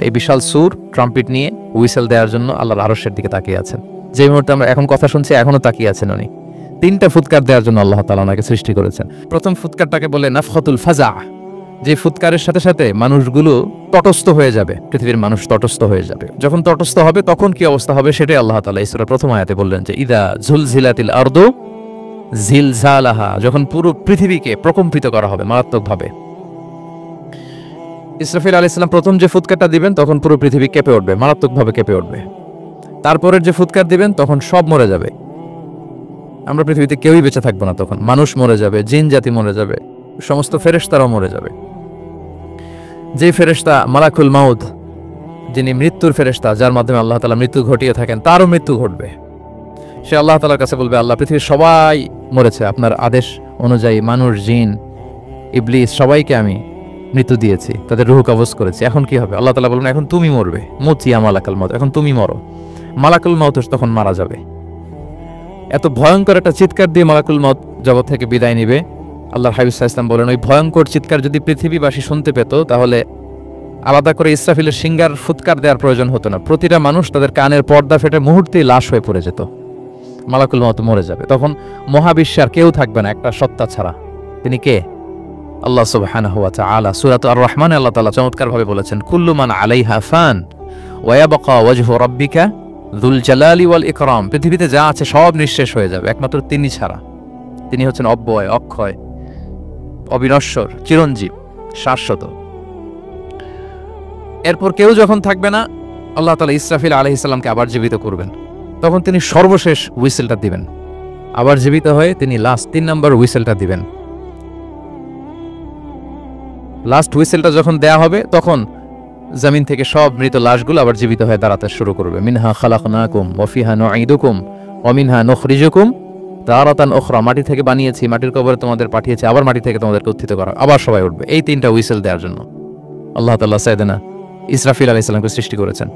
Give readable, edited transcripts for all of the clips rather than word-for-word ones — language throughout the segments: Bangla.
এই বিশাল সুর ট্রাম্পিট নিয়ে হুইসেল দেওয়ার জন্য আল্লাহর আরশের দিকে তাকিয়ে আছেন। যে মুহূর্তে আমরা এখন কথা শুনছি এখনো তাকিয়ে আছেন উনি। 3টা ফুৎকার দেওয়ার জন্য আল্লাহ তাআলা ওনাকে সৃষ্টি করেছেন। প্রথম ফুৎকারটাকে বলে নাফখাতুল ফাজা, যে ফুৎকারের সাথে সাথে মানুষগুলো তটস্থ হয়ে যাবে, পৃথিবীর মানুষ তটস্থ হয়ে যাবে। যখন তটস্থ হবে তখন কি অবস্থা হবে সেটাই আল্লাহ তাআলা এই সূরার প্রথম আয়াতে বললেন যে ইদা জুলজিলাতিল আরদু জিলজালাহা, যখন পুরো পৃথিবীকে প্রকম্পিত করা হবে মারাত্মকভাবে। ইসরাফিল আলাইহিস সালাম প্রথম যে ফুৎকারটা দিবেন তখন পুরো পৃথিবী কেঁপে উঠবে, মারাত্মকভাবে কেঁপে উঠবে। তারপরের যে ফুৎকার দিবেন তখন সব মরে যাবে, আমরা পৃথিবীতে কেউই বেঁচে থাকবো না। তখন মানুষ মরে যাবে, জিন জাতি মরে যাবে, সমস্ত ফেরেশতারাও মরে যাবে। যে ফেরেশতা মালাকুল মাউত, যিনি মৃত্যুর ফেরেশতা, যার মাধ্যমে আল্লাহ তাআলা মৃত্যু ঘটিয়ে থাকেন, তারও মৃত্যু ঘটবে। সে আল্লাহ তাআলার কাছে বলবে, আল্লাহ পৃথিবীর সবাই মরেছে, আপনার আদেশ অনুযায়ী মানুষ, জিন, ইবলিস সবাইকে আমি মৃত্যু দিয়েছি, তাদের রূহ কবজ করেছি, এখন কি হবে? আল্লাহ তাআলা বলবেন, এখন তুমি মরবে, মুতিয়া মালাকুল মাউত, এখন তুমি মরো। মালাকুল মাউত তখন মারা যাবে। এত ভয়ঙ্কর একটা চিৎকার দিয়ে মালাকুল মাউত জগৎ থেকে বিদায় নিবে। আল্লাহর হাবিব সাল্লাল্লাহু আলাইহি ওয়াসাল্লাম বলেন, ওই ভয়ঙ্কর চিৎকার যদি পৃথিবীবাসী শুনতে পেত তাহলে আলাদা করে ইসরাফিলের সিঙ্গার ফুৎকার দেওয়ার প্রয়োজন হতো না। প্রতিটা মানুষ তাদের কানের পর্দা ফেটে মুহূর্তেই লাশ হয়ে পড়ে যেত। মালাকুল মাউত মরে যাবে। তখন মহাবিশ্বের কেউ থাকবে না একটা সত্তা ছাড়া। তিনি কে? আল্লাহ সুবহানাহু ওয়া তাআলা। সূরাত আর-রহমানে আল্লাহ তাআলা চমৎকারভাবে বলেছেন, কুল্লু মান আলাইহা ফান ওয়া ইয়াবকা ওয়াজহু রাব্বিকা যুল জালালি ওয়াল ইকরাম। পৃথিবীতে যা আছে সব নিঃশেষ হয়ে যাবে একমাত্র তিনি ছাড়া। তিনি হচ্ছেন অব্যয়, অক্ষয়, অবিনশ্বর, চিরঞ্জীব, শাশ্বত। এরপর কেউ যখন থাকবে না, আল্লাহ তাআলা ইসরাফিল আলাইহিস সালামকে আবার জীবিত করবেন। তখন তিনি সর্বশেষ হুইসেলটা দিবেন। আবার জীবিত হয়ে তিনি লাস্ট 3 নম্বর হুইসেলটা দিবেন। লাস্ট হুইসেলটা যখন দেয়া হবে তখন জমিন থেকে সব মৃত লাশগুলো আবার জীবিত হয়ে দাঁড়াতে শুরু করবে। মিনহা খালাকনাকুম ওয়া ফিহা নুঈদুকুম ওয়া মিনহা নুখরিজুকুম তারাতান উখরা। মাটি থেকে বানিয়েছি, মাটির কবরে তোমাদের পাঠিয়েছি, আবার মাটি থেকে তোমাদেরকে উত্থিত করা, আবার সবাই উঠবে। এই 3টা হুইসেল দেওয়ার জন্য আল্লাহ তাআলা সাইয়েদনা ইসরাফিল আলাইহিস সালামকে সৃষ্টি করেছেন।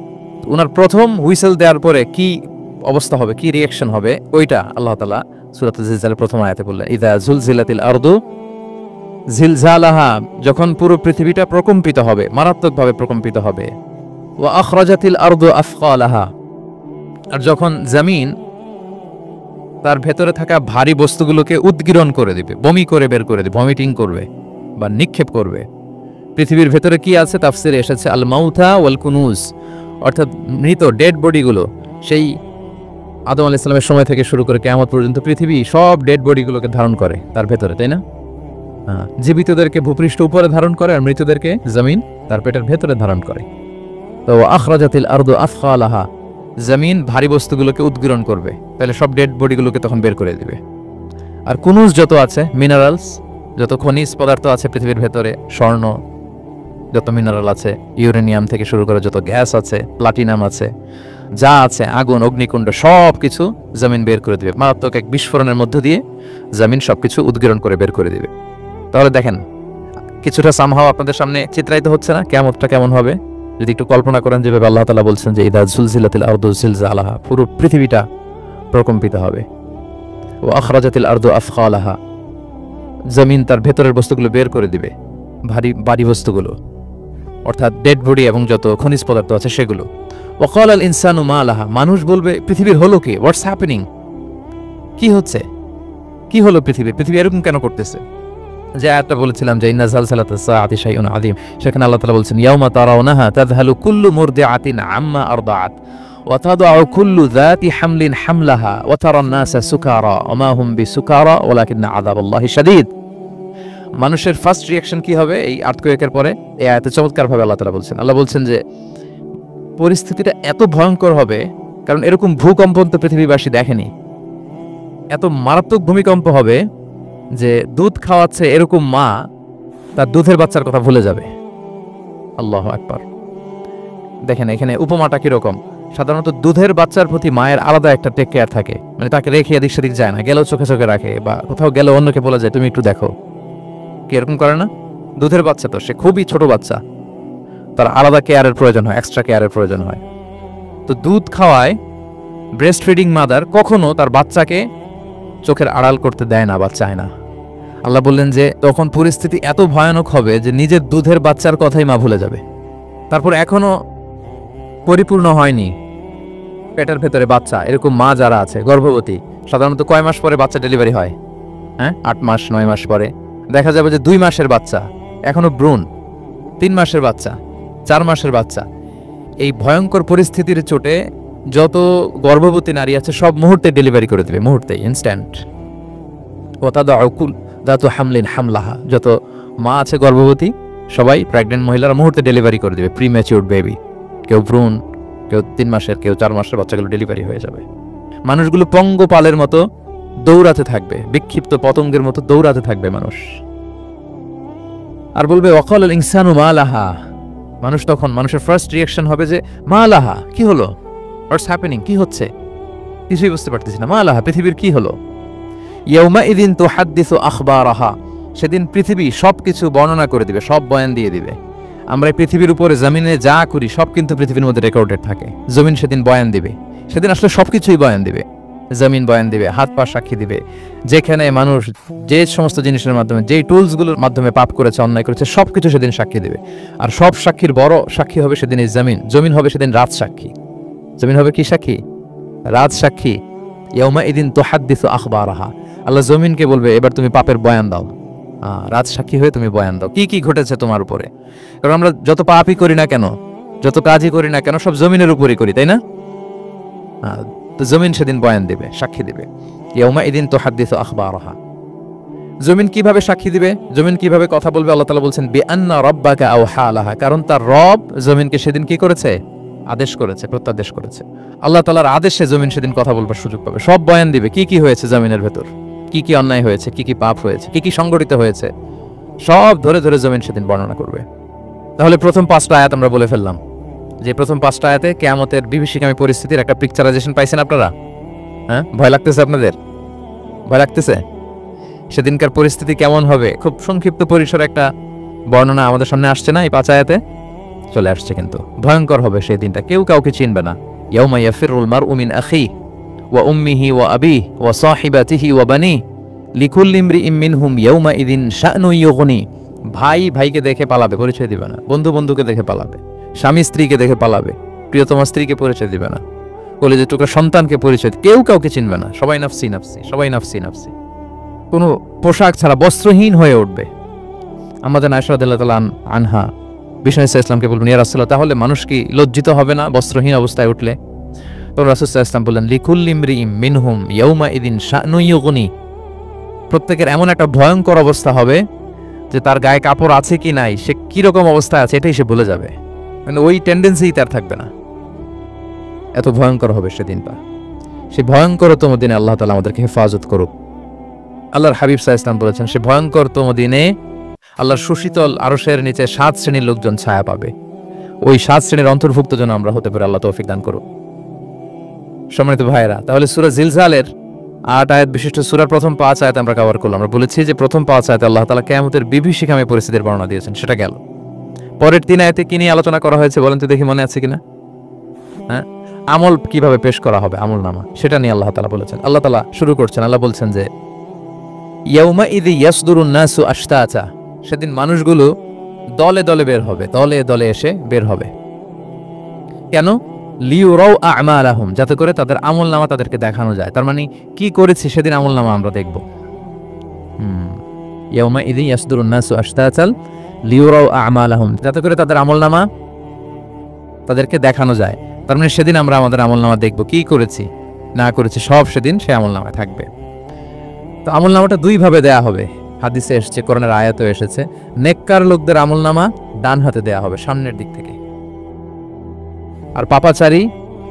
ওনার প্রথম হুইসেল দেওয়ার পরে কি অবস্থা হবে, কি রিঅ্যাকশন হবে, ওইটা আল্লাহ তাআলা সূরাতুল জিলজালের প্রথম আয়াতে বললেন, ইযা জুলজিলাতিল আরদু জিলজালাহা, যখন পুরো পৃথিবীটা প্রকম্পিত হবে, মারাত্মকভাবে প্রকম্পিত হবে। ওয়া আখরাজাতিল আরদু আফকালাহা, আর যখন জমিন তার ভেতরে থাকা ভারী বস্তুগুলোকে উদ্গীরণ করে দিবে, বমি করে বের করে দিবে, ভমিটিং করবে বা নিক্ষেপ করবে। পৃথিবীর ভেতরে কি আছে? তাফসিরে এসেছে আল মাউতা ওয়াল কুনুজ, অর্থাৎ মৃত ডেড বডিগুলো। সেই আদম আলাইহিস সালামের সময় থেকে শুরু করে কিয়ামত পর্যন্ত পৃথিবী সব ডেড বডিগুলোকে ধারণ করে তার ভেতরে, তাই না? জীবিতদেরকে ভূপৃষ্ঠ উপরে ধারণ করে আর মৃতদেরকে জমিন তার পেটের ভেতরে ধারণ করে। তো আখরাজাতিল আরদু আফকালাহা, জমিন ভারী বস্তুগুলোকে উদ্গীরণ করবে, তাহলে সব ডেড বডিগুলোকে তখন বের করে দিবে। আর কুনুজ যত আছে, মিনারেলস, যত খনিজ পদার্থ আছে পৃথিবীর ভেতরে, স্বর্ণ, যত মিনারেল আছে, ইউরেনিয়াম থেকে শুরু করে যত গ্যাস আছে, প্লাটিনাম আছে, যা আছে, আগুন, অগ্নিকুণ্ড, সব কিছু জমিন বের করে দিবে। মারাত্মক এক বিস্ফোরণের মধ্য দিয়ে জমিন সবকিছু উদ্গীরণ করে বের করে দিবে। তাহলে দেখেন, কিছুটা সামহাও আপনাদের সামনে চিত্রায়িত হচ্ছে না কিয়ামতটা কেমন হবে? যদি একটু কল্পনা করেন, যেভাবে আল্লাহ তাআলা বলছেন যে ইদা জুলজিলাতিল আরদু জিলজালাহা, পুরো পৃথিবীটা প্রকম্পিত হবে। ওয়া আখরাজাতিল আরদু আফকালাহা, জমিন তার ভেতরের বস্তুগুলো বের করে দিবে, ভারী বস্তুগুলো, অর্থাৎ ডেড বডি এবং যত খনিজ পদার্থ আছে সেগুলো। ওয়া ক্বালাল ইনসানু মা লাহা, মানুষ বলবে পৃথিবীর হলো কি, হোয়াটস হ্যাপেনিং, কি হচ্ছে, কি হলো পৃথিবী এরকম কেন করতেছে? যে আয়াতটা বলেছিলাম যে ইন্না জালজালাতাস সাআতি শাইউন আযীম, সেখানে আল্লাহ তাআলা বলছেন ইয়াউমা তারাউনাহা তাযহালু কুল্লু মুরদিআতিন আম্মা আরদাআত ওয়া তাদউ কুল্লু যাতি হামলিন হামলাহা ওয়া তারান নাসা সুকারা ওয়া মা হুম বিসুকারা ওয়ালাকিন্না আযাবাল্লাহি শাদীদ। মানুষের ফার্স্ট রিঅ্যাকশন কি হবে এই আর্থকোয়েকের পরে? এই আয়াতে চমৎকারভাবে আল্লাহ তাআলা বলছেন। আল্লাহ বলছেন যে পরিস্থিতিটা এত ভয়ঙ্কর হবে, কারণ এরকম ভূকম্পন তো পৃথিবীবাসী দেখেনি। এত মারাত্মক ভূমিকম্প হবে যে দুধ খাওয়াচ্ছে এরকম মা তার দুধের বাচ্চার কথা ভুলে যাবে। আল্লাহু আকবার। দেখেন এখানে উপমাটা কিরকম। সাধারণত দুধের বাচ্চার প্রতি মায়ের আলাদা একটা টেক কেয়ার থাকে, মানে তাকে রেখে এদিক সেদিক যায় না, গেলেও চোখে চোখে রাখে, বা কোথাও গেলে অন্যকে বলে যায় তুমি একটু দেখো। কি এরকম করে না? দুধের বাচ্চা তো সে খুবই ছোট বাচ্চা, তার আলাদা কেয়ারের প্রয়োজন হয়, এক্সট্রা কেয়ারের প্রয়োজন হয়। তো দুধ খাওয়ায় ব্রেস্ট ফিডিং মাদার কখনো তার বাচ্চাকে চোখের আড়াল করতে দেয় না বা চায় না। আল্লাহ বললেন যে তখন পরিস্থিতি এত ভয়ানক হবে যে নিজের দুধের বাচ্চার কথাই মা ভুলে যাবে। তারপর এখনো পরিপূর্ণ হয়নি পেটের ভেতরে বাচ্চা, এরকম মা যারা আছে গর্ভবতী, সাধারণত কয় মাস পরে বাচ্চা ডেলিভারি হয়? হ্যাঁ, 8 মাস 9 মাস পরে। দেখা যাবে যে 2 মাসের বাচ্চা, এখনো ভ্রূণ, 3 মাসের বাচ্চা, 4 মাসের বাচ্চা। এই ভয়ঙ্কর পরিস্থিতির চোটে যত গর্ভবতী নারী আছে সব মুহূর্তে ডেলিভারি করে দেবে, মুহূর্তে, ইনস্ট্যান্ট। হামলাহা, যত মা আছে গর্ভবতী সবাই, প্রেগনেন্ট মহিলারা মুহূর্তে ডেলিভারি করে দেবে, প্রিম্যাচিউর বেবি। কেউ ভ্রূণ, কেউ 3 মাসের, কেউ 4 মাসের বাচ্চাগুলো ডেলিভারি হয়ে যাবে। মানুষগুলো পঙ্গপালের মতো দৌড়াতে থাকবে, বিক্ষিপ্ত পতঙ্গের মতো দৌড়াতে থাকবে মানুষ। আর বলবে ওয়াকাল ইনসানু মা লাহা। মানুষ তখন, মানুষের ফার্স্ট রিঅ্যাকশন হবে যে মা লাহা, কি হলো, হোয়াটস হ্যাপেনিং, কি হচ্ছে, কিছুই বুঝতে পারতেছি না, মা লাহা, পৃথিবীর কি হলো। ইয়াউমাইযিন তুহাদ্দিসু আখবারাহা, সেদিন পৃথিবী সবকিছু বর্ণনা করে দিবে, সব বয়ান দিয়ে দিবে। আমরা এই পৃথিবীর উপরে জমিনে যা করি সব কিন্তু পৃথিবীর মধ্যে রেকর্ডেড থাকে। জমিন সেদিন বয়ান দিবে, সেদিন আসলে সবকিছুই বয়ান দিবে। জমিন বয়ান দিবে, হাত পা সাক্ষী দিবে। যেখানে মানুষ যে সমস্ত জিনিসের মাধ্যমে, যেই টুলসগুলোর মাধ্যমে পাপ করেছে, অন্যায় করেছে, সবকিছু সেদিন সাক্ষী দিবে। আর সব সাক্ষীর বড় সাক্ষী হবে সেদিন এই জমিন। জমিন হবে সেদিন রাজ সাক্ষী। জমিন হবে কি সাক্ষী? রাজ সাক্ষী। ইয়াউমাইযিন তুহাদ্দিসু আখবারাহা, আল্লাহ জমিনকে বলবে এবার তুমি পাপের বয়ান দাও, রাজ সাক্ষী হয়ে তুমি বয়ান দাও, কি কি ঘটেছে তোমার উপরে। কারণ আমরা যত পাপই করি না কেন, যত কাজই করি না কেন, সব জমিনের উপরই করি, তাই না? তো জমিন সেদিন বয়ান দিবে, সাক্ষী দিবে। ইয়াউমাইযিন তুহাদ্দিসু আখবারাহা। জমিন কিভাবে সাক্ষী দিবে, জমিন কিভাবে কথা বলবে? আল্লাহ তাআলা বলছেন বিআন্না রাব্বাকা আওহা লাহা, কারণ তার রব জমিনকে সেদিন কি করেছে? আদেশ করেছে, প্রত্যাদেশ করেছে। আল্লাহ তাআলার আদেশে জমিন সেদিন কথা বলবার সুযোগ পাবে, সব বয়ান দিবে, কি কি হয়েছে জমিনের ভেতর, কি কি অন্যায় হয়েছে, কি কি পাপ হয়েছে, কি কি সংগঠিত হয়েছে, সব ধরে ধরে জমিন সেদিন বর্ণনা করবে। তাহলে প্রথম 5টা আয়াত আমরা বলে ফেললাম, যে প্রথম 5টা আয়াতে কিয়ামতের বিভীষিকামী পরিস্থিতির একটা পিকচারাইজেশন পাইছেন আপনারা। হ্যাঁ, ভয় লাগতেছে আপনাদের? ভয় লাগতেছে? সেদিনকার পরিস্থিতি কেমন হবে খুব সংক্ষিপ্ত পরিসরে একটা বর্ণনা আমাদের সামনে আসছে না? এই 5 আয়াতে চলে আসছে। কিন্তু ভয়ঙ্কর হবে সেই দিনটা, কেউ কাউকে চিনবে না। ইয়াউমা ইয়াফিরুল মারউ মিন আখিহি ওয়া উম্মিহি ওয়া আবিহি ওয়া সাহিবাতিহি ওয়া বানিহি লিকুল্লি ইমরিইম মিনহুম ইয়াউমাইযিন শা'নুন ইউগনি। ভাই ভাইকে দেখে পালাবে, পরিচয় দিবে না। বন্ধু বন্ধুকে দেখে পালাবে, স্বামী স্ত্রীকে দেখে পালাবে, প্রিয়তমা স্ত্রীকে পরিচয় দিবে না, কলেজের টুকরা সন্তানকে পরিচয়, কেউ কাউকে চিনবে না। সবাই নাফসি নাফসি, সবাই নাফসি নাফসি। কোনো পোশাক ছাড়া বস্ত্রহীন হয়ে উঠবে। আমাদের আয়েশা রাদিয়াল্লাহু তাআলা আনহা বিষ্ণু ইসলামকে বলবেন, ইয়া রাসূলুল্লাহ, তাহলে মানুষ কি লজ্জিত হবে না বস্ত্রহীন অবস্থায় উঠলে? তখন রাসূল সাল্লাল্লাহু আলাইহি ওয়াসাল্লাম বললেন, লিকুল্লি ইমরিইম মিনহুম ইয়াউমাইযিন শা'নুন ইউগনি। প্রত্যেকের এমন একটা ভয়ঙ্কর অবস্থা হবে যে তার গায়ে কাপড় আছে কি নাই, সে কিরকম অবস্থায় আছে এটাই সে ভুলে যাবে, মানে ওই টেন্ডেন্সি তার থাকবে না। এত ভয়ঙ্কর হবে সেদিনটা। সেই ভয়ঙ্করতম দিনে আল্লাহ তাআলা আমাদেরকে হেফাজত করুক। আল্লাহর হাবিব সাল্লাল্লাহু আলাইহি ওয়াসাল্লাম বলেছেন, সে ভয়ঙ্করতম দিনে আল্লাহর সুশীতল আরশের নিচে 7 শ্রেণীর লোকজন ছায়া পাবে। ওই 7 শ্রেণীর অন্তর্ভুক্ত যেন আমরা হতে পারি, আল্লাহ তৌফিক দান করুক। সম্মানিত ভাইরা, তাহলে সূরা জিলজালের 8 আয়াত বিশিষ্ট সূরার প্রথম 5 আয়াত আমরা কভার করলাম। আমরা বলেছি যে প্রথম 5 আয়াতে আল্লাহ তাআলা কিয়ামতের বিভীষিকাময় পরিস্থিতির বর্ণনা দিয়েছেন, সেটা গেল। পরের 3 আয়াতে কি নিয়ে আলোচনা করা হয়েছে বলেন তো দেখি, মনে আছে কিনা? হ্যাঁ, আমল কিভাবে পেশ করা হবে, আমলনামা, সেটা নিয়ে আল্লাহ তাআলা বলেছেন। আল্লাহ তাআলা শুরু করছেন, আল্লাহ বলছেন যে ইয়াউমাইযি ইয়াসদুরুন নাসু আশতাতা, সেদিন মানুষগুলো দলে দলে বের হবে, দলে দলে এসে বের হবে। কেন? লিউরাউ আমালাহুম, যাতে করে তাদের আমলনামা তাদেরকে দেখানো যায়। তার মানে কি করেছি সেদিন আমলনামা আমরা দেখব। ইয়াউমাইযি ইয়াসদুরুন নাসু আশতাতাল লিউরাউ আমালাহুম, যাতে করে তাদের আমলনামা তাদেরকে দেখানো যায়। তার মানে সেদিন আমরা আমাদের আমলনামা দেখব, কি করেছি না করেছি সব সেদিন সে আমলনামায় থাকবে। তো আমলনামাটা 2 ভাবে দেয়া হবে, হাদিসে এসেছে, কোরআনের আয়াতেও এসেছে। নেককার লোকদের আমলনামা ডান হাতে দেয়া হবে, সামনের দিক থেকে। আর পাপাচারী,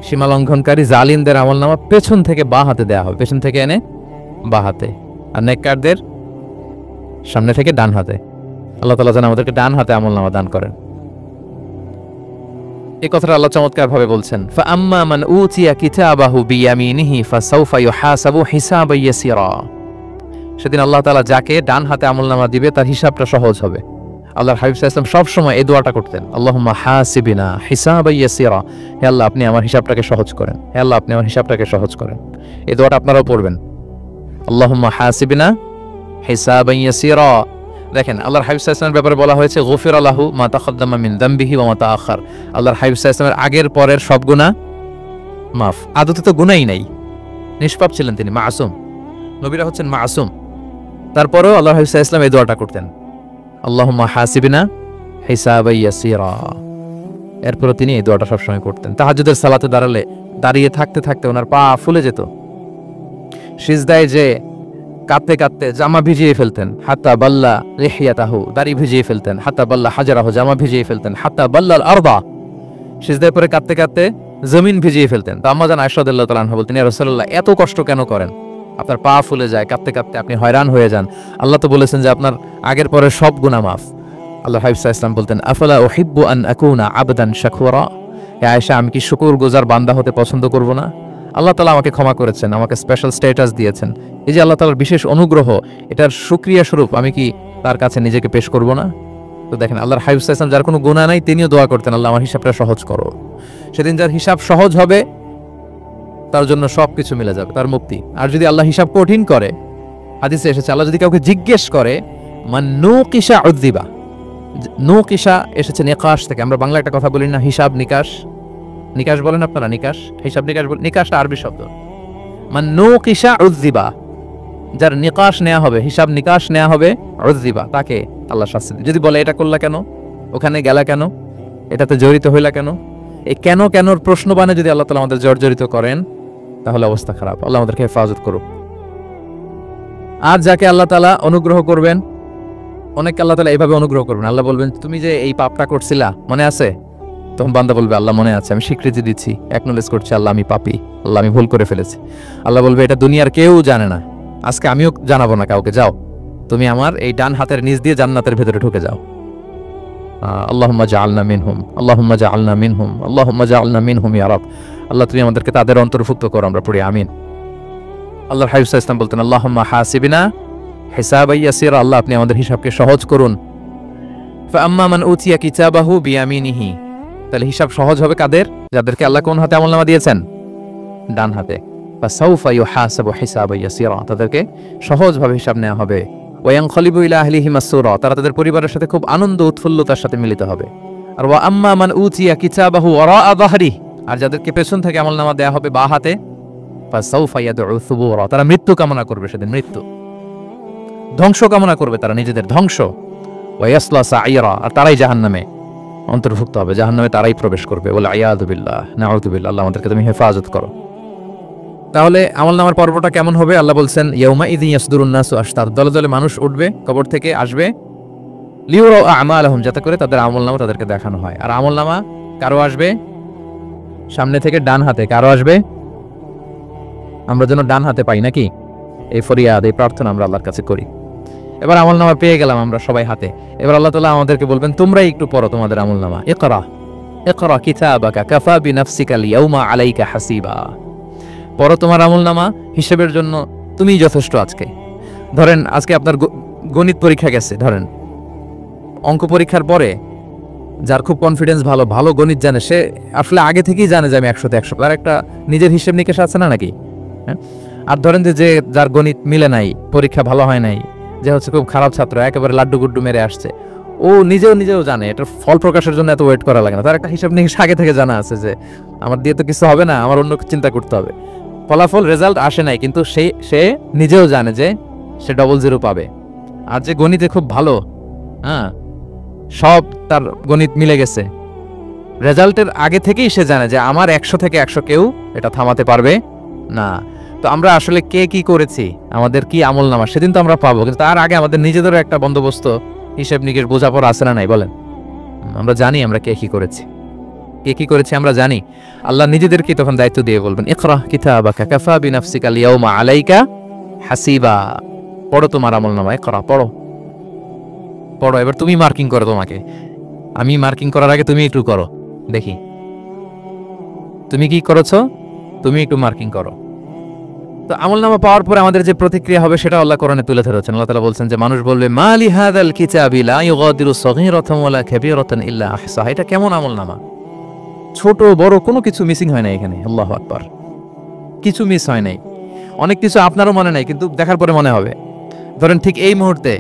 সীমা লঙ্ঘনকারী, জালিমদের আমলনামা পেছন থেকে বাঁ হাতে দেয়া হবে, পেছন থেকে এনে বাঁ হাতে। আর নেককারদের সামনে থেকে ডান হাতে। আল্লাহ তাআলা যেন আমাদেরকে ডান হাতে আমলনামা দান করেন। এই কথাটা আল্লাহ চমৎকার ভাবে বলছেন, ফাআম্মা মান উতিয়া কিতাবাহু বিয়ামিনিহি ফাসাউফা ইউহাসাবু হিসাবান ইয়াসিরা। সেদিন আল্লাহ তাআলা যাকে ডান হাতে আমলনামা দিবে তার হিসাবটা সহজ হবে। আল্লাহর হাবিব সাল্লাল্লাহু আলাইহি ওয়াসাল্লাম সব সময় এই দোয়াটা করতেন, আল্লাহুম্মা হাসিবিনা হিসাবান ইয়াসিরা। হে আল্লাহ, আপনি আমার হিসাবটাকে সহজ করেন, হে আল্লাহ, আপনি আমার হিসাবটাকে সহজ করেন। এই দোয়াটা আপনারাও পড়বেন, আল্লাহুম্মা হাসিবিনা হিসাবান ইয়াসিরা দেখেন আল্লাহর হাবিব সাল্লাল্লাহু আলাইহি ওয়াসাল্লামের ব্যাপারে বলা হয়েছে গফিরা লাহু মা তাকাদ্দামা মিন যামবিহি ওয়া মা তাআখার। আল্লাহর হাবিব সাল্লাল্লাহু আলাইহি ওয়াসাল্লামের আগের পরের সব গুনাহ মাফ। আদতে তো গুনাহই নাই, নিষ্পাপ ছিলেন তিনি, মাসুম। নবীরা হচ্ছেন মাসুম। তারপরেও আল্লাহর হাবিব সাল্লাল্লাহু আলাইহি ওয়াসাল্লাম এই দোয়াটা করতেন, আল্লাহুম্মা হাসিবনা হিসাবান ইয়াসীরা। এরপর তিনি এই দোয়াটা সবসময় করতেন। তাহাজ্জুদের সালাতে দাঁড়ালে দাঁড়িয়ে থাকতে থাকতে ওনার পা ফুলে যেত, সিজদায় যে কাঁদতে কাঁদতে জামা ভিজিয়ে ফেলতেন, হাত্তা বাল্লা লিহিয়াতাহু, দাড়ি ভিজিয়ে ফেলতেন, হাত্তা বাল্লা হাজারাহু, জামা ভিজিয়ে ফেলতেন, হাত্তা বাল্লাল আরদা, সিজদায় পরে কাঁদতে কাঁদতে জমিন ভিজিয়ে ফেলতেন। তো আম্মা জান আয়েশা রাদিয়াল্লাহু তাআলা আনহা বলতেন, ইয়া রাসূলুল্লাহ এত কষ্ট কেন করেন, আপনার পা ফুলে যায়, কাঁদতে কাঁদতে আপনি হয়রান হয়ে যান, আল্লাহ তো বলেছেন যে আপনার আগের পরে সব গুনাহ মাফ। আল্লাহ হাবিব সাল্লাল্লাহু আলাইহি ওয়াসাল্লাম বলতেন, আফালা উহিব্বু আন আকুনা আবদান শাকুরা, হে আয়েশা আমি কি শুকরগুজার বান্দা হতে পছন্দ করব না? আল্লাহ তাআলা আমাকে ক্ষমা করেছেন, আমাকে স্পেশাল স্ট্যাটাস দিয়েছেন, এই যে আল্লাহ তাআলার বিশেষ অনুগ্রহ, এটার শুকরিয়া স্বরূপ আমি কি তার কাছে নিজেকে পেশ করব না? তো দেখেন আল্লাহর হাবিব সাল্লাল্লাহু আলাইহি ওয়াসাল্লাম যার কোনো গুনাহ নাই তিনিও দোয়া করতেন, আল্লাহ আমার হিসাবটা সহজ করো। সেদিন যার হিসাব সহজ হবে তার জন্য সবকিছু মিলে যাবে, তার মুক্তি। আর যদি আল্লাহ হিসাব কঠিন করে, হাদিসে এসেছে আল্লাহ যদি কাউকে জিজ্ঞেস করে, মান নুকিশা উযযিবা, নুকিশা এসেছে নিকাশ থেকে, আমরা বাংলা একটা কথা বলি না, হিসাব নিকাশ, নিকাশ বলেন আপনারা, নিকাশ, হিসাব নিকাশ বলেন, নিকাশটা আরবি শব্দ। মান নুকিশা উযযিবা, যার নিকাশ নেওয়া হবে, হিসাব নিকাশ নেওয়া হবে, উযযিবা, তাকে আল্লাহ শাস্তি দেবে। যদি বলে এটা করলা কেন, ওখানে গেলা কেন, এটাতে জড়িত হইলা কেন, এই কেন কেনর প্রশ্নবাণে যদি আল্লাহ তাআলা আমাদের জর্জরিত করেন তাহলে অবস্থা খারাপ। আল্লাহ আমাদেরকে হেফাজত করুক। আর যাকে আল্লাহ তাআলা অনুগ্রহ করবেন, অনেক আল্লাহ তাআলা এইভাবে অনুগ্রহ করবেন, আল্লাহ বলবেন তুমি যে এই পাপটা করছিলা মনে আছে? তখন বান্দা বলবে আল্লাহ মনে আছে, আমি স্বীকৃতি দিচ্ছি, অ্যাকনলেজ করছি, আল্লাহ আমি পাপী, আল্লাহ আমি ভুল করে ফেলেছি। আল্লাহ বলবে এটা দুনিয়ার কেউ জানে না, আজকে আমিও জানাবো না কাউকে, যাও তুমি আমার এই ডান হাতের নিচ দিয়ে জান্নাতের ভেতরে ঢুকে যাও। আল্লাহুম্মা জাআলনা মিনহুম, আল্লাহুম্মা জাআলনা মিনহুম, আল্লাহুম্মা জাআলনা মিনহুম ইয়া রাব। আল্লাহ তুমি আমাদেরকে তাদের অন্তর্ভুক্ত করো, আমরা পড়ি আমিন। আল্লাহর হাবিব সাল্লাল্লাহু আলাইহি ওয়াসাল্লাম বলতেন, আল্লাহুম্মা হাসিবনা হিসাবান ইয়াসীরা, আল্লাহ আপনি আমাদের হিসাবকে সহজ করুন। ফাআম্মা মান উতিয়া কিতাবাহু বিয়ামিনিহি, তাহলে হিসাব সহজ হবে কাদের? যাদেরকে আল্লাহ কোন হাতে আমলনামা দিয়েছেন? ডান হাতে। ফাসাউফা ইউহাসাবু হিসাবান ইয়াসীরা, তাদেরকে সহজভাবে হিসাব নেওয়া হবে। ওয়ায়ানকালিবু ইলা আহলিহি মাসরুরা, তারা তাদের পরিবারের সাথে খুব আনন্দ উৎফুল্লতার সাথে মিলিত হবে। আর ওয়া আম্মা মান উতিয়া কিতাবাহু ওয়ারাআ যাহরিহি, আর যাদেরকে পেছন থেকে আমলনামা দেয়া হবে বা হাতে, ফাসাউফা ইয়াদউ সুবুরা, তারা মৃত্যু কামনা করবে, সেদিন মৃত্যু, ধ্বংস কামনা করবে, তারা নিজেদের ধ্বংস। ওয়া ইয়াসলা সাঈরা, আর তারাই জাহান্নামে অন্তর্ভুক্ত হবে, জাহান্নামে তারাই প্রবেশ করবে। ওয়াল আয়াযু বিল্লাহ, নাউযু বিল্লাহ, আল্লাহ আমাদেরকে তুমি হেফাজত করো। তাহলে আমলনামার পর্বটা কেমন হবে? আল্লাহ বলছেন ইয়াউমা ইযিন ইয়াসদুরুন নাসু আশতাত, দলে দলে মানুষ উঠবে, কবর থেকে আসবে, লিউরাউ আমালাহুম, যাতে করে তাদের আমলনামা তাদেরকে দেখানো হয়। আর আমলনামা কারো আসবে সামনে থেকে ডান হাতে, কারো আসবে, আমরা যেন ডান হাতে পাই নাকি, এই ফরিয়াদ, এই প্রার্থনা আমরা আল্লাহর কাছে করি। এবার আমলনামা পেয়ে গেলাম আমরা সবাই হাতে, এবার আল্লাহ তাআলা আমাদেরকে বলবেন তোমরাই একটু পড়ো তোমাদের আমলনামা। ইকরা ইকরা কিতাবাকা কাফা বিনাফসিকা আল-ইয়াউমা আলাইকা হাসিবা, পড়ো তোমার আমলনামা, হিসেবের জন্য তুমিই যথেষ্ট। আজকে ধরেন আজকে আপনার গণিত পরীক্ষা গেছে, ধরেন অঙ্ক পরীক্ষার পরে যার খুব কনফিডেন্স ভালো, ভালো গণিত জানে, সে আসলে আগে থেকেই জানে যে আমি 100তে 100, তার একটা নিজের হিসেব নিকেশ আছে না নাকি? হ্যাঁ। আর ধরেন যে যার গণিত মিলে নাই, পরীক্ষা ভালো হয় নাই, যে হচ্ছে খুব খারাপ ছাত্র, একেবারে লাড্ডু গুড্ডু মেরে আসছে, ও নিজেও জানে এটার ফল প্রকাশের জন্য এত ওয়েট করা লাগে না, তার একটা হিসাব নিকেশ আগে থেকে জানা আছে যে আমার দিয়ে তো কিছু হবে না, আমার অন্য চিন্তা করতে হবে। ফলাফল রেজাল্ট আসে নাই, কিন্তু সে নিজেও জানে যে সে 00 পাবে। আর যে গণিতে খুব ভালো, হ্যাঁ, সব তার গণিত মিলে গেছে, রেজাল্টের আগে থেকেই সে জানে যে আমার 100 থেকে 100 কেউ এটা থামাতে পারবে না। তো আমরা আসলে কে কি করেছি, আমাদের কি আমলনামা, সেদিন তো আমরা পাবো, কিন্তু তার আগে আমাদের নিজেদেরও একটা বন্দোবস্ত, হিসেব নিকেশ, বোঝাপড়া আছে না নাই বলেন? আমরা জানি আমরা কে কি করেছি আমরা জানি। আল্লাহ নিজেদেরকে তখন দায়িত্ব দিয়ে বলবেন ইকরা কিতাবাকা কাফা বিনাফসিকা আল-ইয়াউমা আলাইকা হাসিবা, পড়ো তোমার আমলনামা, ইকরা, পড়ো। এবার তুমি মার্কিং করো, তোমাকে আমি মার্কিং করার আগে তুমি একটু করো দেখি তুমি কি করেছো, তুমি একটু মার্কিং করো। তো আমলনামা পাওয়ার পরে আমাদের যে প্রতিক্রিয়া হবে সেটা আল্লাহ কোরআনে তুলে ধরেছেন। আল্লাহ তাআলা বলছেন যে মানুষ বলবে মালি হাযাল কিতাবি লা ইউগাদিরু সগীরাতান ওয়ালা কাবীরাতান ইল্লা আহসাহা, এটা কেমন আমলনামা, ছোট বড় কোনো কিছু মিসিং হয় না এখানে। আল্লাহু আকবার, কিছু মিস হয় নাই। অনেক কিছু আপনারও মনে নাই, কিন্তু দেখার পরে মনে হবে। ধরেন ঠিক এই মুহূর্তে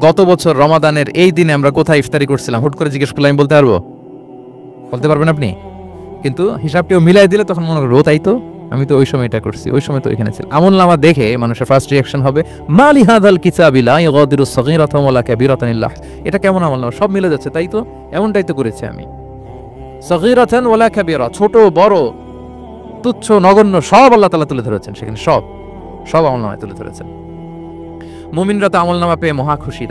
গত বছর রমাদানের এই দিনে আমরা কোথায় ইফতারি করছিলাম হুট করে জিজ্ঞেস করলে আমি বলতে পারবো? বলতে পারবেন আপনি? কিন্তু হিসাবটিও মিলাই দিলে তখন মনে করবো তাই তো, আমি তো ওই সময় এটা করছি, ওই সময় তো এখানে ছিল। আমলনামা দেখে মানুষের ফার্স্ট রিঅ্যাকশন হবে মালি হাদাল কিতাবি লা ইগাদিরু সগীরাতান ওয়ালা কাবীরাতান ইল্লা, এটা কেমন আমলনামা, সব মিলে যাচ্ছে, তাই তো, এমনটাই তো করেছি আমি। সগীরাতান ওয়ালা কাবীরা, ছোট বড় তুচ্ছ নগণ্য সব আল্লাহ তাআলা তুলে ধরেছেন সেখানে, সব আমলনামায় তুলে ধরেছেন। মুমিনরা তো আমলনামা পেয়ে মহা খুশি,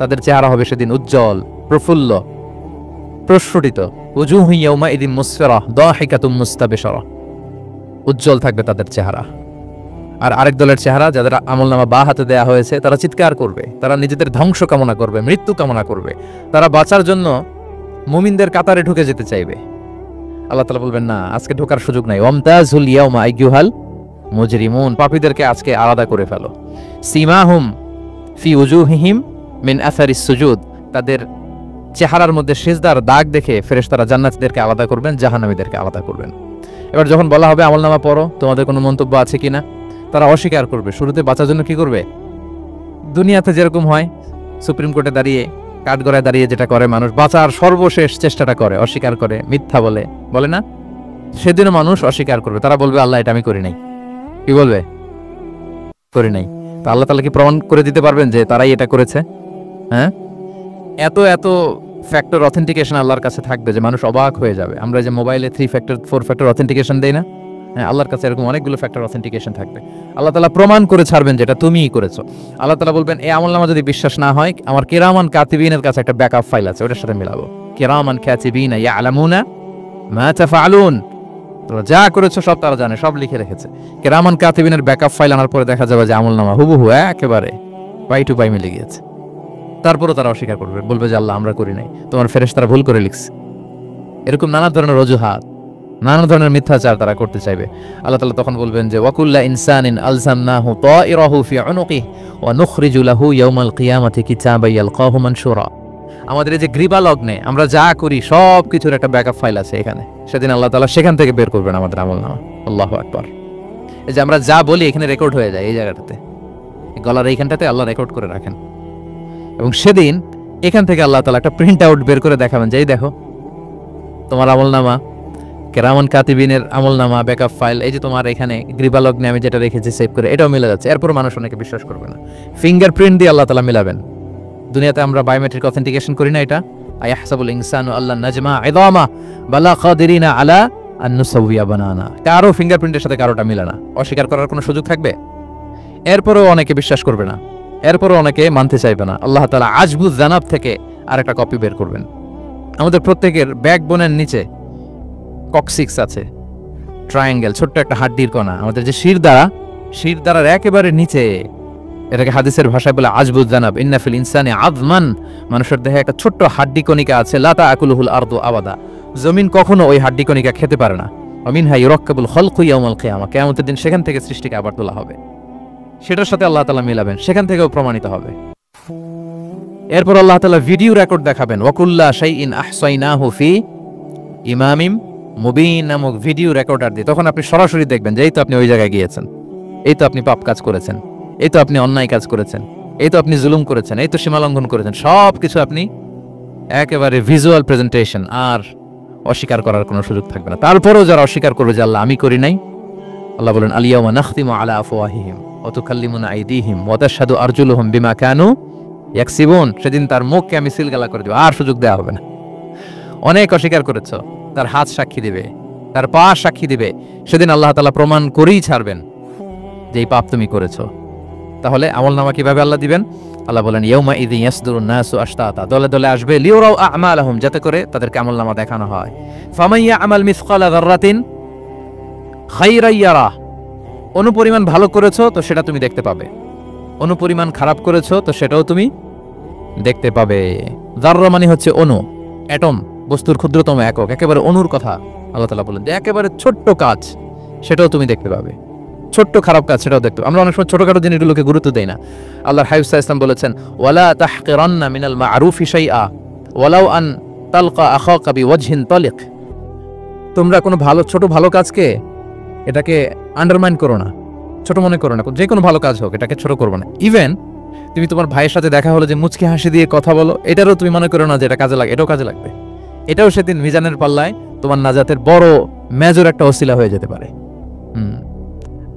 তাদের চেহারা হবে সেদিন উজ্জ্বল, প্রফুল্ল, প্রস্ফুটিত। উজুহু ইয়াউমাইদিন মুসফিরা দাহিকাতুম মুস্তাবশিরা, উজ্জ্বল থাকবে তাদের চেহারা। আর আরেক দলের চেহারা, যাদের আমলনামা বা হাতে দেয়া হয়েছে, তারা চিৎকার করবে, তারা নিজেদের ধ্বংস কামনা করবে, মৃত্যু কামনা করবে, তারা বাঁচার জন্য মুমিনদের কাতারে ঢুকে যেতে চাইবে। আল্লাহ তাআলা বলবেন না, আজকে ঢোকার সুযোগ নাই। ওয়ামতাজুল ইয়াউমা আইয়ুহাল মুজরিমুন, পাপীদেরকে আজকে আলাদা করে ফেলো। সীমাহুম ফি উজুহিহিম মিন আসারিস সুজুদ, তাদের চেহারার মধ্যে সিজদার দাগ দেখে ফেরেশতারা জান্নাতীদেরকে আলাদা করবেন, জাহান্নামীদেরকে আলাদা করবেন। এবার যখন বলা হবে আমলনামা পড়ো, তোমাদের কোনো মন্তব্য আছে কিনা, তারা অস্বীকার করবে। শুরুতে বাঁচার জন্য কি করবে? দুনিয়াতে যেরকম হয়, সুপ্রিম কোর্টে দাঁড়িয়ে, কাঠগড়ায় দাঁড়িয়ে যেটা করে মানুষ, বাঁচার সর্বশেষ চেষ্টাটা করে, অস্বীকার করে, মিথ্যা বলে না? সেদিনও মানুষ অস্বীকার করবে, তারা বলবে আল্লাহ এটা আমি করি নাই। কি বলবে? করি নাই। তা আল্লাহ তাআলা কি প্রমাণ করে দিতে পারবেন যে তারাই এটা করেছে? হ্যাঁ, এত ফ্যাক্টর অথেন্টিকেশন আল্লাহর কাছে থাকবে যে মানুষ অবাক হয়ে যাবে। আমরা যে মোবাইলে 3 ফ্যাক্টর 4 ফ্যাক্টর অথেন্টিকেশন দেই না, হ্যাঁ, আল্লাহর কাছে এরকম অনেকগুলো ফ্যাক্টর অথেন্টিকেশন থাকবে। আল্লাহ তাআলা প্রমাণ করে ছাড়বেন যেটা তুমিই করেছো। আল্লাহ তাআলা বলবেন এই আমলনামা যদি বিশ্বাস না হয়, আমার কিরামান কাতিবিনের কাছে একটা ব্যাকআপ ফাইল আছে, ওটার সাথে মিলাবো। কিরামান কাতিবিনা ইয়ালামুনা মা তাফআলুন, তোমরা যা করেছো সব তারা জানে, সব লিখে রেখেছে। কিরামান কাতিবিনের ব্যাকআপ ফাইল আনার পরে দেখা যাবে যে আমলনামা হুবহু একেবারে পাই টু পাই মিলে গিয়েছে। তারপরও তারা অস্বীকার করবে, বলবে যে আল্লাহ আমরা করি নাই, তোমার ফেরেশতারা ভুল করে লিখছে। এরকম নানা ধরনের অজুহাত, নানা ধরনের মিথ্যাচার তারা করতে চাইবে। আল্লাহ তাআলা তখন বলবেন যে ওয়াকুল্লা ইনসানিন আলজামনাহু তায়রাহু ফি উনুকিহি ওয়া নুখরিজু লাহু ইয়াওমাল কিয়ামাতি কিতাবান ইয়ালকাহু মানশুরা। আমাদের এই যে গ্রীবা লগ্নে আমরা যা করি সব কিছুর একটা ব্যাকআপ ফাইল আছে এখানে, সেদিন আল্লাহ তাআলা সেখান থেকে বের করবেন আমাদের আমলনামা। আল্লাহু আকবার। এই যে আমরা যা বলি এখানে রেকর্ড হয়ে যায়, এই জায়গাটাতে, গলার এইখানটাতে আল্লাহ রেকর্ড করে রাখেন, এবং সেদিন এখান থেকে আল্লাহ তাআলা একটা প্রিন্ট আউট বের করে দেখাবেন যে এই দেখো তোমার আমলনামা, কিরামান কাতিবিনের আমলনামা ব্যাকআপ ফাইল, এই যে তোমার এখানে গ্রীবালগ্নে আমি যেটা রেখেছি সেভ করে, এটাও মিলে যাচ্ছে। এরপর মানুষ অনেকে বিশ্বাস করবে না। ফিঙ্গারপ্রিন্ট দিয়ে আল্লাহ তাআলা মিলাবেন। দুনিয়াতে আমরা বায়োমেট্রিক অথেন্টিকেশন করি না, এটা আয়াহসাবুল ইনসানু আল্লা নাজমা ইদামা বালা কাদিরিনা আলা আন নুসাউইয়া বানানা, কারো ফিঙ্গারপ্রিন্টের সাথে কারোটা মিলে না, অস্বীকার করার কোনো সুযোগ থাকবে? এরপরও অনেকে বিশ্বাস করবে না, এরপরও অনেকে মানতে চাইবে না। আল্লাহ তাআলা আজবুজ জানাব থেকে আরেকটা কপি বের করবেন। আমাদের প্রত্যেকের ব্যাকবোনের নিচে কক্সিক্স আছে, ট্রায়াঙ্গেল, ছোট্ট একটা হাড্ডির কণা, আমাদের যে শিরদাঁড়ার একেবারে নিচে, এটাকে হাদিসের ভাষায় বলে আজবুজ জানাব। ইন্না ফিল ইনসানি আযমান, মানুষের দেহে একটা ছোট্ট হাড্ডি কণিকা আছে, লা তাআকুলুহুল আরদু আবাদা, জমিন কখনো ওই হাড্ডি কণিকা খেতে পারে না। ওয়া মিনহা ইউরাক্কাবুল খালকু ইয়াউমাল কিয়ামা, কিয়ামতের দিন সেখান থেকে সৃষ্টিকে আবার তোলা হবে, সেটার সাথে আল্লাহ তাআলা মিলাবেন, সেখান থেকেও প্রমাণিত হবে। এরপর আল্লাহ তাআলা ভিডিও রেকর্ড দেখাবেন, ওয়াকুল্লা শাইইন আহসাইনাহু ফি ইমামিম মুবিন নামক ভিডিও রেকর্ডার দিয়ে। তখন আপনি সরাসরি দেখবেন যে এই তো আপনি ওই জায়গায় গিয়েছেন, এই তো আপনি পাপ কাজ করেছেন, এই তো আপনি অন্যায় কাজ করেছেন, এই তো আপনি জুলুম করেছেন, এই তো সীমালঙ্ঘন করেছেন, সব কিছু আপনি একেবারে ভিজুয়াল প্রেজেন্টেশন, আর অস্বীকার করার কোনো সুযোগ থাকবে না। তারপরেও যারা অস্বীকার করবে যে আল্লাহ আমি করি নাই, আল্লাহ বলেন আলিয়াউমা নাখতিমু আলা আফওয়াহিহিম ওয়া তুকাল্লিমুনা আইদিহিম ওয়া তাশহাদু আরজুলুহুম বিমা কানু ইয়াকসিবুন, সেদিন তার মুখকে আমি সিলগালা করে দেব, আর সুযোগ দেওয়া হবে না। অনেক অস্বীকার করেছো, তার হাত সাক্ষী দিবে, তার পা সাক্ষী দিবে, সেদিন আল্লাহ তাআলা প্রমাণ করেই ছাড়বেন যে এই পাপ তুমি করেছো। তাহলে আমলনামা কিভাবে আল্লাহ দিবেন? আল্লাহ বলেন ইয়াউমা ইযিন ইয়াসদুরুন নাসু আশতাতা, দলে দলে আসবে, লিউরাউ আমালাহুম, যাতে করে তাদেরকে আমলনামা দেখানো হয়। ফামান ইয়ামাল মিসকালা যাররাতিন খাইরান ইয়ারা, অনুপরিমাণ ভালো করেছো তো সেটা তুমি দেখতে পাবে, অনুপরিমাণ খারাপ করেছো তো সেটাও তুমি দেখতে পাবে। যাররা মানে হচ্ছে অণু, অ্যাটম, বস্তুর ক্ষুদ্রতম একক, একেবারে অণুর কথা আল্লাহ তাআলা বলেন যে একেবারে ছোট্ট কাজ সেটাও তুমি দেখতে পাবে, ছোট্ট খারাপ কাজ সেটাও দেখতে পাবে। আমরা অনেক সময় ছোটখাটো জিনিসগুলোকে গুরুত্ব দেই না। আল্লাহর হাবিব সাল্লাল্লাহু আলাইহি ওয়াসাল্লাম বলেছেন ওয়ালা তাহকিরান্না মিনাল মা'রুফি শাইআ ওয়ালাউ আন তালকা আখাকা বিওয়াজহিন তালিক, তোমরা কোনো ছোট ভালো কাজকে এটাকে আন্ডারমাইন করো না, ছোট মনে করো না, যে কোনো ভালো কাজ হোক এটাকে ছোট করবো না। ইভেন তুমি তোমার ভাইয়ের সাথে দেখা হলো যে মুচকি হাসি দিয়ে কথা বলো, এটারও তুমি মনে করো না যে এটা কাজে লাগে, এটাও কাজে লাগবে। এটাও সেদিন মিজানের পাল্লায় তোমার নাজাতের বড় মেজর একটা ওসিলা হয়ে যেতে পারে।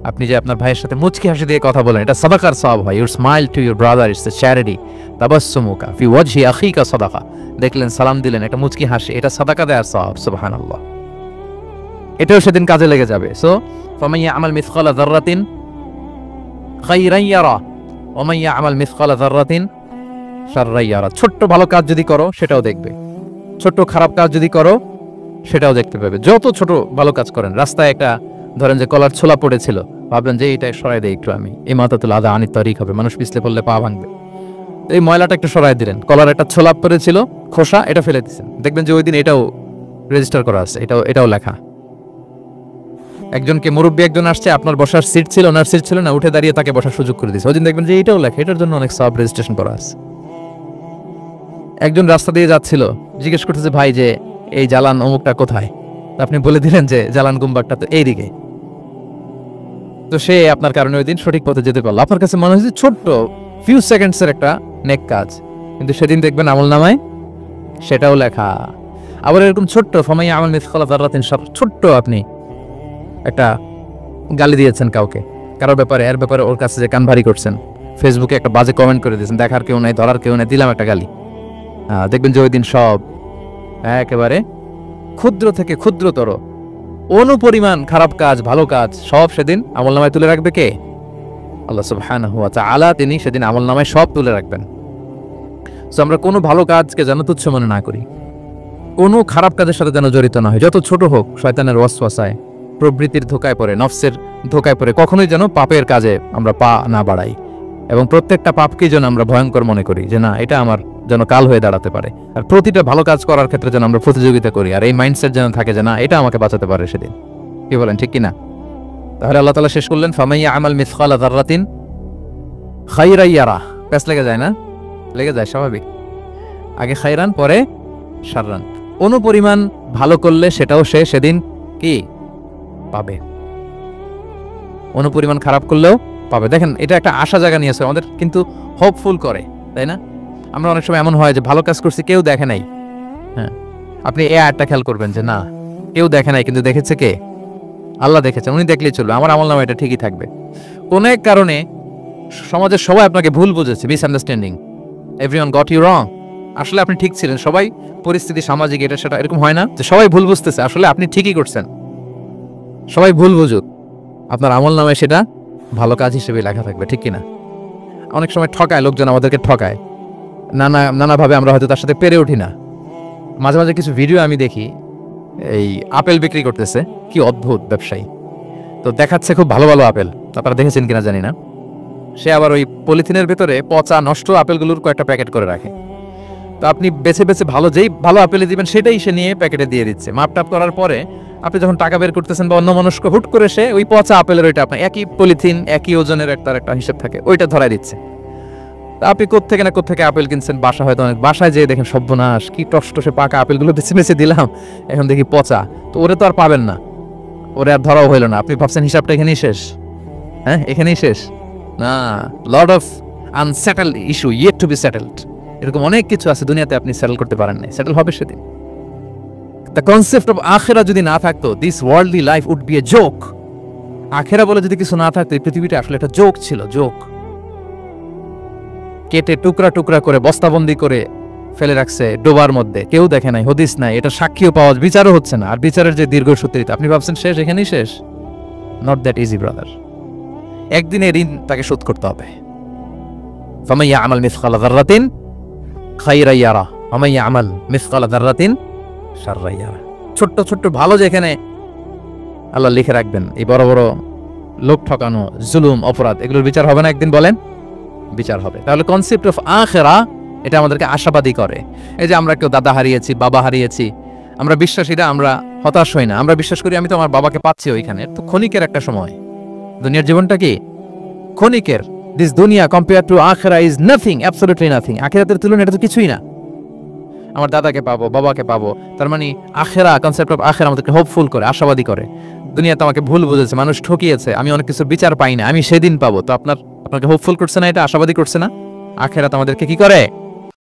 আপনি যে আপনার ভাইয়ের সাথে মুচকি হাসি দিয়ে কথা বলেন, এটা সাদাকার সওয়াব হয়। Your smile to your brother it's a charity. তাবাসসুমুকা ফি ওয়াজহি আখিকা সাদাকা। দেখলেন, সালাম দিলেন, একটা মুচকি হাসি, এটা সাদাকা দেওয়ার সওয়াব। সুবহানাল্লাহ। এটাও সেদিন কাজে লেগে যাবে। সো ফামান ইয়ামাল মিসকালা যাররাতিন খাইরান ইয়ারা ওয়া মান ইয়ামাল মিসকালা যাররাতিন শাররান ইয়ারা। ছোট্ট ভালো কাজ যদি করো সেটাও দেখবে, ছোট্ট খারাপ কাজ যদি করো সেটাও দেখতে পাবে। যত ছোট ভালো কাজ করেন, রাস্তায় একটা ধরেন যে কলার ছোলা পড়েছিল, ভাবলেন যে এইটা সরাই দেয় একটু, আমি ইমাতাতুল আদা আনিত তারিক হবে, মানুষ পিছলে পড়লে পা ভাঙবে, এই ময়লাটা একটু সরাই দিলেন। কলার একটা ছোলা পড়েছিল খোসা, এটা ফেলে দিচ্ছেন, দেখবেন যে ওই দিন এটাও রেজিস্টার করা আছে, এটাও লেখা। একজনকে মুরব্বী একজন আসছে, আপনার বসার সিট ছিল, ওনার সিট ছিল না, উঠে দাঁড়িয়ে তাকে বসার সুযোগ করে দিয়েছে, ওই দিন দেখবেন যে এটাও লেখা, এটার জন্য অনেক সব রেজিস্ট্রেশন করা আছে। একজন রাস্তা দিয়ে যাচ্ছিল, জিজ্ঞেস করতেছে ভাই যে এই জালান অমুকটা কোথায়, আপনি বলে দিলেন যে জালান গুম্বারটা তো এইদিকে, তো সে আপনার কারণে ওই দিন সঠিক পথে যেতে পারলো। আপনার কাছে মনে হয়েছে ছোট্ট ফিউ সেকেন্ডসের একটা নেক কাজ, কিন্তু সেদিন দেখবেন আমলনামায় সেটাও লেখা। আবার এরকম ছোট্ট ফামাইয়া আমাল মিসকালা যাররাতিন শার, ছোট্ট আপনি একটা গালি দিয়েছেন কাউকে, কারোর ব্যাপারে, এর ব্যাপারে ওর কাছে যে কান ভারী করছেন, ফেসবুকে একটা বাজে কমেন্ট করে দিয়েছেন, দেখার কেউ নাই, ধরার কেউ নাই, দিলাম একটা গালি, দেখবেন যে ওই দিন সব একেবারে ক্ষুদ্র থেকে ক্ষুদ্রতর অনুপরিমাণ খারাপ কাজ, ভালো কাজ সব সেদিন আমলনামায় তুলে রাখবে কে? আল্লাহ সুবহানাহু ওয়া তাআলা, তিনি সেদিন আমলনামায় সব তুলে রাখবেন। সো আমরা কোনো ভালো কাজকে যেন তুচ্ছ মনে না করি, কোনো খারাপ কাজের সাথে যেন জড়িত না হয়, যত ছোট হোক। শয়তানের ওয়াসওয়াসায়, প্রবৃত্তির ধোকায় পড়ে, নফসের ধোকায় পড়ে কখনোই যেন পাপের কাজে আমরা পা না বাড়াই, এবং প্রত্যেকটা পাপকেই যেন আমরা ভয়ঙ্কর মনে করি, যে না এটা আমার যেন কাল হয়ে দাঁড়াতে পারে। আর প্রতিটা ভালো কাজ করার ক্ষেত্রে যেন আমরা প্রতিযোগিতা করি, আর এই মাইন্ডসেট যেন থাকে যে না এটা আমাকে বাঁচাতে পারে সেদিন। কি বলেন, ঠিক কিনা? তাহলে আল্লাহ তাআলা শেষ করলেন ফামাইয়া আমাল মিসকালা যাররাতিন খাইরান ইয়ারা। প্যাস লেগে যায় না? লেগে যায়, স্বাভাবিক। আগে খাইরান, পরে শাররান। অনুপরিমাণ ভালো করলে সেটাও সে সেদিন কি পাবে, অনুপরিমাণ খারাপ করলেও পাবে। দেখেন, এটা একটা আশা জায়গা নিয়েছে আমাদের, কিন্তু হোপফুল করে, তাই না? আমরা অনেক সময় এমন হয় যে ভালো কাজ করছি, কেউ দেখে নাই। হ্যাঁ, আপনি এই আয়াতটা খেয়াল করবেন যে না কেউ দেখে নাই, কিন্তু দেখেছে কে? আল্লাহ দেখেছেন, উনি দেখলেই চলবে, আমার আমলনামা এটা ঠিকই থাকবে। কোন এক কারণে সমাজের সবাই আপনাকে ভুল বুঝেছে, misunderstanding, everyone got you wrong, আসলে আপনি ঠিক ছিলেন, সবাই পরিস্থিতি সামাজিক এটা সেটা এরকম হয় না যে সবাই ভুল বুঝতেছে, আসলে আপনি ঠিকই করছেন, সবাই ভুল বুঝুক, আপনার আমলনামায় সেটা ভালো কাজ হিসেবে লেখা থাকবে, ঠিক কিনা? অনেক সময় ঠকায় লোকজন, আমাদেরকে ঠকায় নানাভাবে, আমরা হয়তো তার সাথে পেরে উঠি না। মাঝে মাঝে কিছু ভিডিও আমি দেখি, এই আপেল বিক্রি করতেছে, কি অদ্ভুত ব্যবসায়ী, তো দেখাচ্ছে খুব ভালো ভালো আপেল, আপনারা দেখেছেন কিনা জানি না, সে আবার ওই পলিথিনের ভেতরে পচা নষ্ট আপেলগুলোর কয়েকটা প্যাকেট করে রাখে। তো আপনি বেছে বেছে যেই ভালো আপেলে দিবেন সেটাই সে নিয়ে প্যাকেটে দিয়ে দিচ্ছে। মাপটাপ করার পরে আপনি যখন টাকা বের করতেছেন বা অন্য মানুষকে হুট করে সে ওই পচা আপেলের ওইটা, আপনার একই পলিথিন একই ওজনের একটা হিসাব থাকে, ওইটা ধরাই দিচ্ছে। আপনি কোত্থেকে না কোত্থেকে আপেল কিনছেন, বাসা হয়তো অনেক, বাসায় যেয়ে দেখেন সর্বনাশ, কি টসটসে পাকা আপেলগুলো বেছে বেছে দিলাম, এখন দেখি পচা, তো ওরে তো আর পাবেন না, ওরে আর ধরাও হইল না। আপনি ভাবছেন হিসাবটা এখানেই শেষ, হ্যাঁ এখানেই শেষ না, lot of unsettled issue yet to be settled, এরকম অনেক কিছু আছে দুনিয়াতে আপনি সেটেল করতে পারেন নাই, সেটেল হবে সেদিন। দ্য কনসেপ্ট অফ আখিরা যদি না থাকতো, this worldly life would be a joke. আখিরা বলে যদি কিছু না থাকতো, এই পৃথিবীটা আসলে একটা জোক ছিল, জোক। কেটে টুকরা টুকরা করে বস্তাবন্দি করে ফেলে রাখছে ডোবার মধ্যে, কেউ দেখে নাই, হদিস নাই, এটা সাক্ষীও পাওয়া, বিচারও হচ্ছে না। আর বিচারের যে দীর্ঘসূত্রিতা, আপনি ভাবছেন শেষ, এখানেই শেষ? Not that easy brother. একদিন এই ঋণ তাকে শোধ করতে হবে। ফামাইয়া আমাল মিসকালা যাররাতিন খাইরান ইয়ারা ওয়া মাইয়া আমাল মিসকালা যাররাতিন শাররান ইয়ারা। ছোট্ট ছোট্ট ভালো যেখানে আল্লাহ লিখে রাখবেন, এই বড় বড় লোক ঠকানো, জুলুম, অপরাধ, এগুলোর বিচার হবে না একদিন? বলেন, বিচার হবে। তাহলে কনসেপ্ট অফ আখিরা এটা আমাদেরকে আশাবাদী করে। এই যে আমরা কেউ দাদা হারিয়েছি, বাবা হারিয়েছি, আমরা বিশ্বাসীরা, আমরা হতাশ হই না, আমরা বিশ্বাস করি আমি তো আমার বাবাকে পাচ্ছি ওইখানে, তো ক্ষণিকের একটা সময়, দুনিয়ার জীবনটা কি ক্ষণিকের। দিস দুনিয়া কম্পেয়ার টু আখিরা ইজ নাথিং, অ্যাবসলিউটলি নাথিং। আখিরাতের তুলনায় এটা তো কিছুই না। আমার দাদাকে পাবো, বাবাকে পাবো, তার মানে আখিরা, কনসেপ্ট অফ আখিরা আমাদেরকে হোপফুল করে, আশাবাদী করে। দুনিয়াতে আমাকে ভুল বুঝেছে, মানুষ ঠকিয়েছে, আমি অনেক কিছু বিচার পাই না, আমি সেদিন পাবো। তো আপনাকে হোপফুল করছে না, এটা আশাবাদী করছে না? আখেরাত আমাদেরকে কি করে?